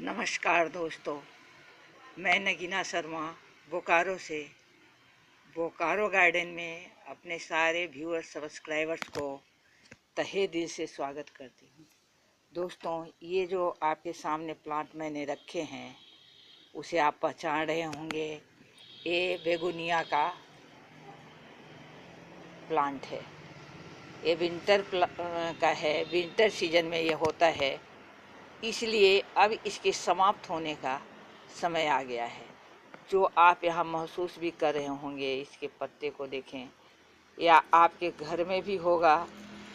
नमस्कार दोस्तों, मैं नगीना शर्मा बोकारो से बोकारो गार्डन में अपने सारे व्यूअर्स सब्सक्राइबर्स को तहे दिल से स्वागत करती हूँ। दोस्तों, ये जो आपके सामने प्लांट मैंने रखे हैं उसे आप पहचान रहे होंगे। ये बेगोनिया का प्लांट है। ये विंटर का है, विंटर सीजन में ये होता है, इसलिए अब इसके समाप्त होने का समय आ गया है। जो आप यहाँ महसूस भी कर रहे होंगे, इसके पत्ते को देखें, या आपके घर में भी होगा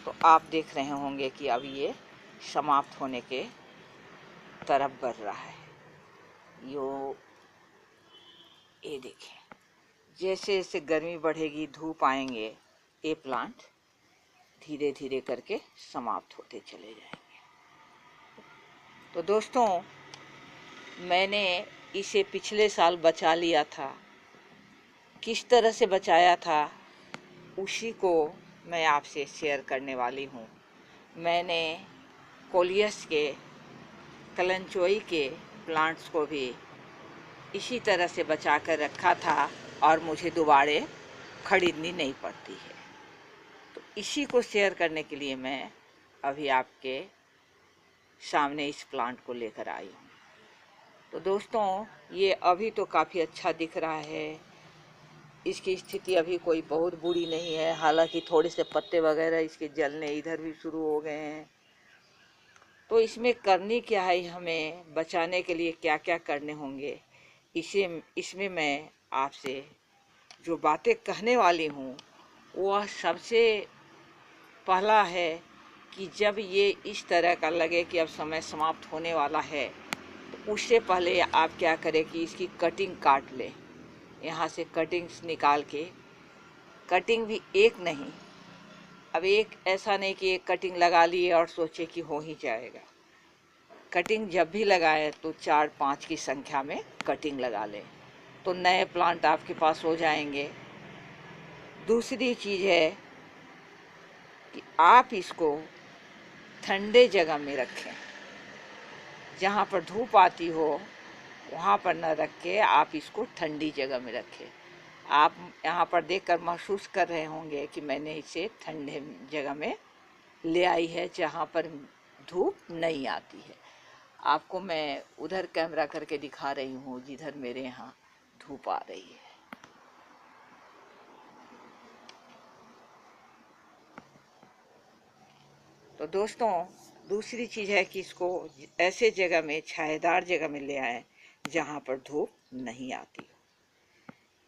तो आप देख रहे होंगे कि अब ये समाप्त होने के तरफ बढ़ रहा है। ये देखें, जैसे जैसे गर्मी बढ़ेगी, धूप आएंगे, ये प्लांट धीरे धीरे करके समाप्त होते चले जाएंगे। तो दोस्तों, मैंने इसे पिछले साल बचा लिया था। किस तरह से बचाया था उसी को मैं आपसे शेयर करने वाली हूँ। मैंने कोलियस के, कलंचोई के प्लांट्स को भी इसी तरह से बचा कर रखा था और मुझे दोबारा खरीदनी नहीं पड़ती है। तो इसी को शेयर करने के लिए मैं अभी आपके सामने इस प्लांट को लेकर आई हूँ। तो दोस्तों, ये अभी तो काफ़ी अच्छा दिख रहा है। इसकी स्थिति अभी कोई बहुत बुरी नहीं है, हालांकि थोड़े से पत्ते वगैरह इसके जलने इधर भी शुरू हो गए हैं। तो इसमें करनी क्या है, हमें बचाने के लिए क्या क्या करने होंगे, इसमें मैं आपसे जो बातें कहने वाली हूँ वह सबसे पहला है कि जब ये इस तरह का लगे कि अब समय समाप्त होने वाला है, तो उससे पहले आप क्या करें कि इसकी कटिंग काट लें। यहाँ से कटिंग्स निकाल के, कटिंग भी एक नहीं, अब एक ऐसा नहीं कि एक कटिंग लगा लिए और सोचे कि हो ही जाएगा। कटिंग जब भी लगाए तो 4-5 की संख्या में कटिंग लगा लें, तो नए प्लांट आपके पास हो जाएंगे। दूसरी चीज़ है कि आप इसको ठंडे जगह में रखें। जहाँ पर धूप आती हो वहाँ पर न रख के आप इसको ठंडी जगह में रखें। आप यहाँ पर देखकर महसूस कर रहे होंगे कि मैंने इसे ठंडे जगह में ले आई है, जहाँ पर धूप नहीं आती है। आपको मैं उधर कैमरा करके दिखा रही हूँ जिधर मेरे यहाँ धूप आ रही है। तो दोस्तों, दूसरी चीज़ है कि इसको ऐसे जगह में, छायादार जगह में ले आएं जहाँ पर धूप नहीं आती।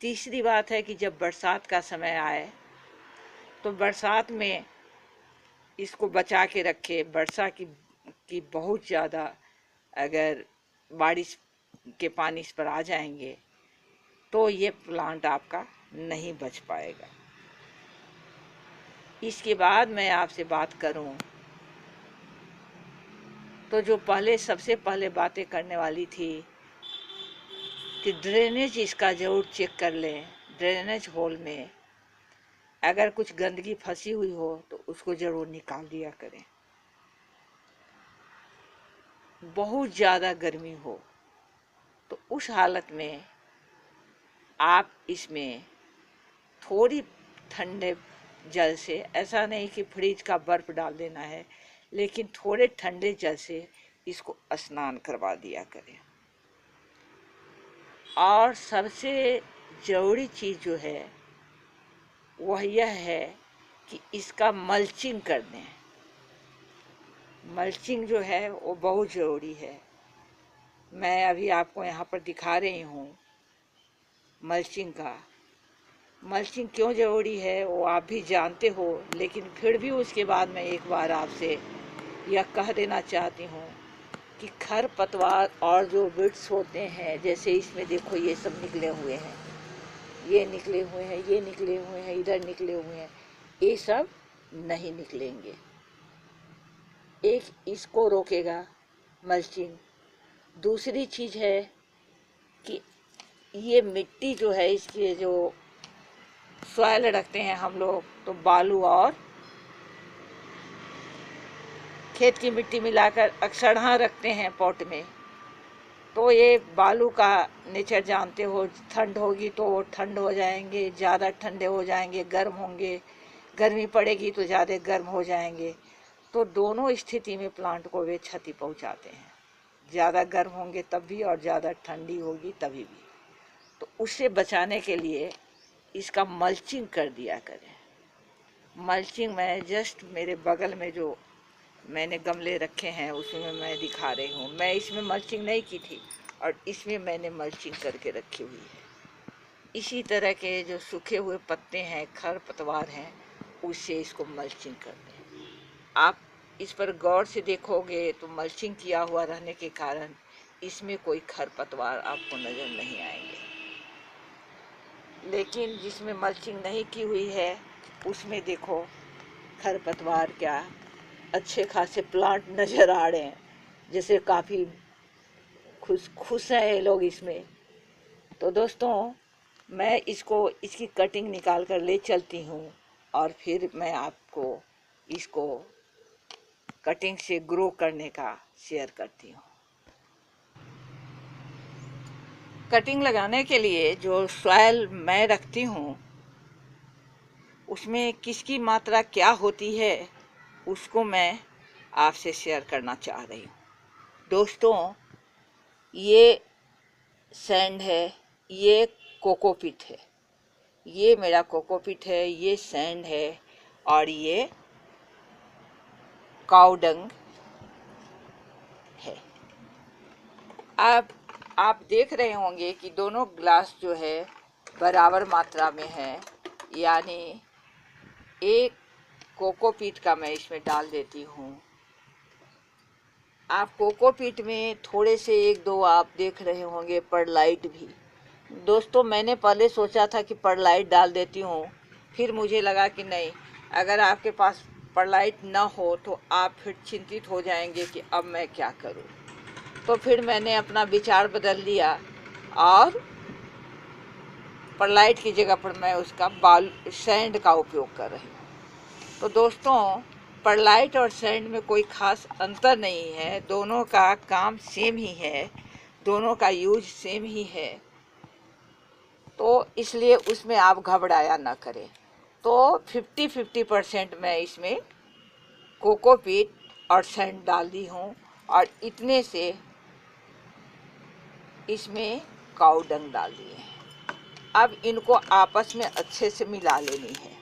तीसरी बात है कि जब बरसात का समय आए तो बरसात में इसको बचा के रखे। वर्षा की बहुत ज़्यादा अगर बारिश के पानी इस पर आ जाएंगे तो ये प्लांट आपका नहीं बच पाएगा। इसके बाद मैं आपसे बात करूं तो जो सबसे पहले बातें करने वाली थी कि ड्रेनेज इसका ज़रूर चेक कर लें। ड्रेनेज होल में अगर कुछ गंदगी फंसी हुई हो तो उसको ज़रूर निकाल दिया करें। बहुत ज़्यादा गर्मी हो तो उस हालत में आप इसमें थोड़ी ठंडे जल से, ऐसा नहीं कि फ्रिज का बर्फ़ डाल देना है, लेकिन थोड़े ठंडे जल से इसको स्नान करवा दिया करें। और सबसे ज़रूरी चीज़ जो है वह यह है कि इसका मल्चिंग कर दें। मल्चिंग जो है वो बहुत ज़रूरी है। मैं अभी आपको यहाँ पर दिखा रही हूँ मल्चिंग का। मल्चिंग क्यों ज़रूरी है वो आप भी जानते हो, लेकिन फिर भी उसके बाद मैं एक बार आपसे यह कह देना चाहती हूँ कि खरपतवार और जो बिट्स होते हैं, जैसे इसमें देखो ये सब निकले हुए हैं, ये निकले हुए हैं, ये निकले हुए हैं, इधर निकले हुए हैं, ये सब नहीं निकलेंगे। एक इसको रोकेगा मल्चिंग। दूसरी चीज़ है कि ये मिट्टी जो है, इसके जो सॉइल रखते हैं हम लोग, तो बालू और खेत की मिट्टी मिलाकर अक्सर रखते हैं पॉट में, तो ये बालू का नेचर जानते हो, ठंड होगी तो वो ठंड हो जाएंगे, ज़्यादा ठंडे हो जाएंगे, गर्म होंगे, गर्मी पड़ेगी तो ज़्यादा गर्म हो जाएंगे। तो दोनों स्थिति में प्लांट को वे क्षति पहुंचाते हैं, ज़्यादा गर्म होंगे तब भी और ज़्यादा ठंडी होगी तभी भी। तो उससे बचाने के लिए इसका मल्चिंग कर दिया करें। मल्चिंग मैं जस्ट मेरे बगल में जो मैंने गमले रखे हैं उसमें मैं दिखा रही हूँ। मैं इसमें मल्चिंग नहीं की थी और इसमें मैंने मल्चिंग करके रखी हुई है। इसी तरह के जो सूखे हुए पत्ते हैं, खरपतवार हैं, उससे इसको मल्चिंग कर दें। आप इस पर गौर से देखोगे तो मल्चिंग किया हुआ रहने के कारण इसमें कोई खरपतवार आपको नज़र नहीं आएंगे। लेकिन जिसमें मल्चिंग नहीं की हुई है उसमें देखो खरपतवार क्या अच्छे खासे प्लांट नज़र आ रहे हैं, जैसे काफ़ी खुश हैं ये लोग इसमें। तो दोस्तों, मैं इसकी कटिंग निकाल कर ले चलती हूँ और फिर मैं आपको इसको कटिंग से ग्रो करने का शेयर करती हूँ। कटिंग लगाने के लिए जो सॉइल मैं रखती हूँ उसमें किसकी मात्रा क्या होती है उसको मैं आपसे शेयर करना चाह रही हूँ। दोस्तों, ये सैंड है, ये कोकोपीट है, ये मेरा कोकोपीट है, ये सैंड है और ये काउडंग है। अब आप देख रहे होंगे कि दोनों ग्लास जो है बराबर मात्रा में है, यानी एक कोकोपीट का मैं इसमें डाल देती हूँ। आप कोकोपीट में थोड़े से एक दो आप देख रहे होंगे परलाइट भी। दोस्तों, मैंने पहले सोचा था कि परलाइट डाल देती हूँ, फिर मुझे लगा कि नहीं, अगर आपके पास परलाइट ना हो तो आप फिर चिंतित हो जाएंगे कि अब मैं क्या करूँ। तो फिर मैंने अपना विचार बदल लिया और परलाइट की जगह पर मैं उसका सैंड का उपयोग कर रही हूँ। तो दोस्तों, परलाइट और सैंड में कोई खास अंतर नहीं है, दोनों का काम सेम ही है, दोनों का यूज सेम ही है। तो इसलिए उसमें आप घबराया ना करें। तो 50-50% मैं इसमें कोकोपीट और सैंड डाल दी हूँ और इतने से इसमें काउडंग डाल दिए हैं। अब इनको आपस में अच्छे से मिला लेनी है।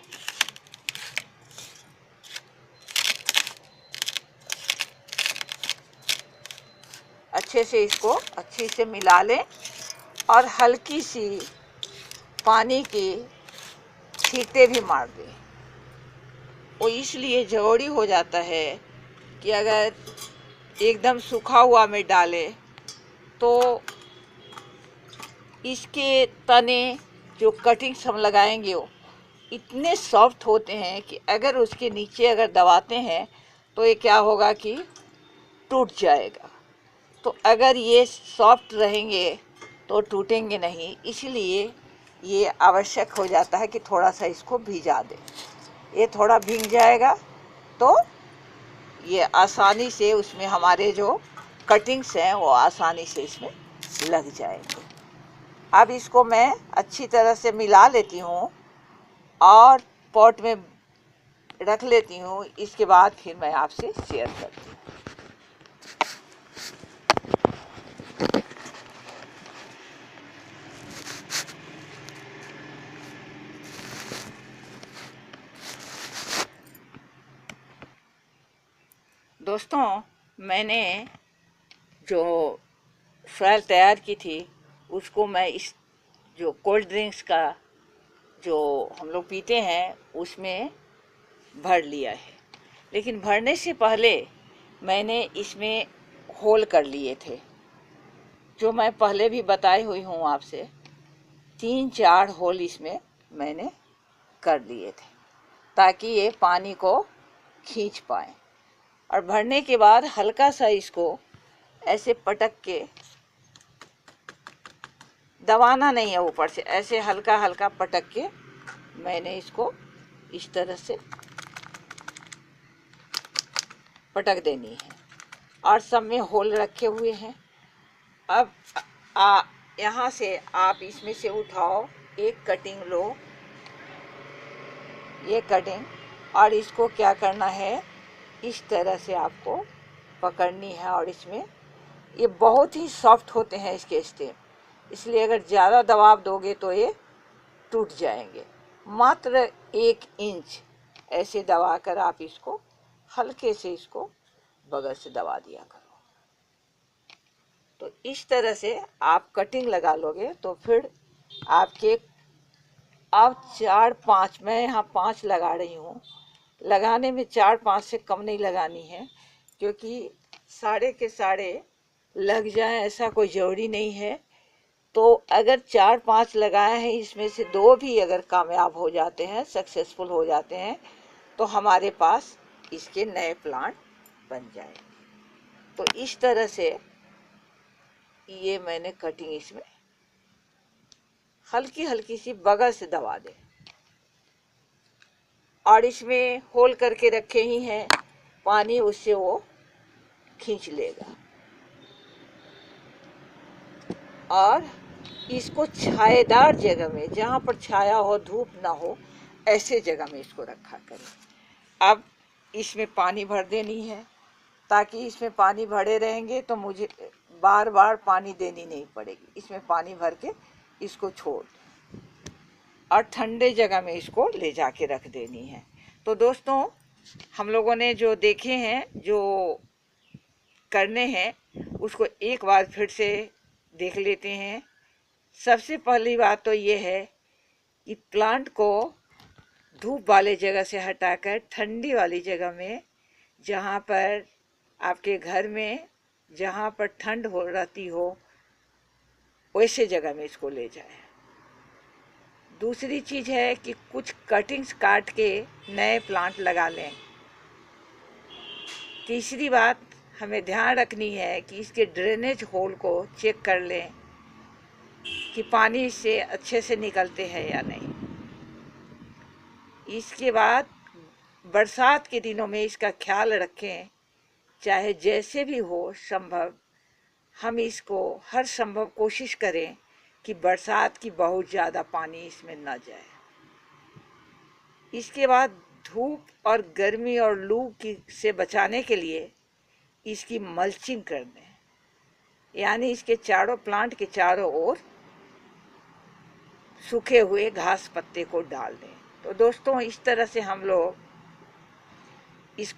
अच्छे से इसको अच्छे से मिला लें और हल्की सी पानी की छींटे भी मार दें। वो इसलिए ज़रूरी हो जाता है कि अगर एकदम सूखा हुआ में डालें तो इसके तने जो कटिंग्स हम लगाएंगे वो इतने सॉफ्ट होते हैं कि अगर उसके नीचे अगर दबाते हैं तो ये क्या होगा कि टूट जाएगा। तो अगर ये सॉफ्ट रहेंगे तो टूटेंगे नहीं, इसलिए ये आवश्यक हो जाता है कि थोड़ा सा इसको भिजा दें। ये थोड़ा भीग जाएगा तो ये आसानी से उसमें हमारे जो कटिंग्स हैं वो आसानी से इसमें लग जाएंगे। अब इसको मैं अच्छी तरह से मिला लेती हूँ और पॉट में रख लेती हूँ। इसके बाद फिर मैं आपसे शेयर करती हूँ। दोस्तों, मैंने जो सॉइल तैयार की थी उसको मैं इस जो कोल्ड ड्रिंक्स का जो हम लोग पीते हैं उसमें भर लिया है। लेकिन भरने से पहले मैंने इसमें होल कर लिए थे, जो मैं पहले भी बताई हुई हूँ आपसे। 3-4 होल इसमें मैंने कर लिए थे ताकि ये पानी को खींच पाए। और भरने के बाद हल्का सा इसको ऐसे पटक के, दबाना नहीं है, ऊपर से ऐसे हल्का हल्का पटक के मैंने इसको इस तरह से पटक देनी है। और सब में होल रखे हुए हैं। अब यहाँ से आप इसमें से उठाओ, एक कटिंग लो, ये कटिंग, और इसको क्या करना है, इस तरह से आपको पकड़नी है। और इसमें ये बहुत ही सॉफ्ट होते हैं इसके स्टेम, इसलिए अगर ज़्यादा दबाव दोगे तो ये टूट जाएंगे। मात्र 1 इंच ऐसे दबाकर आप इसको हल्के से इसको बगल से दबा दिया करो। तो इस तरह से आप कटिंग लगा लोगे तो फिर आपके, अब 4-5, मैं यहाँ 5 लगा रही हूँ, लगाने में 4-5 से कम नहीं लगानी है, क्योंकि सारे के सारे लग जाए ऐसा कोई ज़रूरी नहीं है। तो अगर 4-5 लगाए हैं, इसमें से 2 भी अगर कामयाब हो जाते हैं, सक्सेसफुल हो जाते हैं, तो हमारे पास इसके नए प्लांट बन जाएंगे। तो इस तरह से ये मैंने कटिंग इसमें हल्की हल्की सी बगल से दबा दे, और इसमें होल करके रखे ही हैं, पानी उससे वो खींच लेगा। और इसको छायेदार जगह में, जहाँ पर छाया हो, धूप ना हो, ऐसे जगह में इसको रखा करें। अब इसमें पानी भर देनी है, ताकि इसमें पानी भरे रहेंगे तो मुझे बार बार पानी देनी नहीं पड़ेगी। इसमें पानी भर के इसको छोड़, और ठंडे जगह में इसको ले जाके रख देनी है। तो दोस्तों, हम लोगों ने जो देखे हैं, जो करने हैं, उसको एक बार फिर से देख लेते हैं। सबसे पहली बात तो ये है कि प्लांट को धूप वाले जगह से हटाकर ठंडी वाली जगह में, जहाँ पर आपके घर में जहाँ पर ठंड हो रहती हो, वैसे जगह में इसको ले जाए। दूसरी चीज़ है कि कुछ कटिंग्स काट के नए प्लांट लगा लें। तीसरी बात हमें ध्यान रखनी है कि इसके ड्रेनेज होल को चेक कर लें कि पानी इससे अच्छे से निकलते हैं या नहीं। इसके बाद बरसात के दिनों में इसका ख्याल रखें, चाहे जैसे भी हो संभव, हम इसको हर संभव कोशिश करें कि बरसात की बहुत ज़्यादा पानी इसमें न जाए। इसके बाद धूप और गर्मी और लू की से बचाने के लिए इसकी मल्चिंग कर दें, यानी इसके चारों, प्लांट के चारों ओर सूखे हुए घास पत्ते को डाल दें। तो दोस्तों, इस तरह से हम लोग इस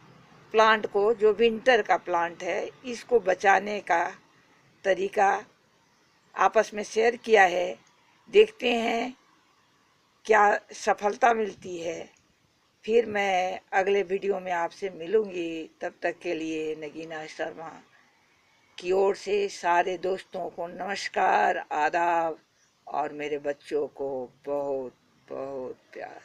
प्लांट को, जो विंटर का प्लांट है, इसको बचाने का तरीका आपस में शेयर किया है। देखते हैं क्या सफलता मिलती है। फिर मैं अगले वीडियो में आपसे मिलूंगी। तब तक के लिए नगीना शर्मा की ओर से सारे दोस्तों को नमस्कार, आदाब, और मेरे बच्चों को बहुत बहुत प्यार।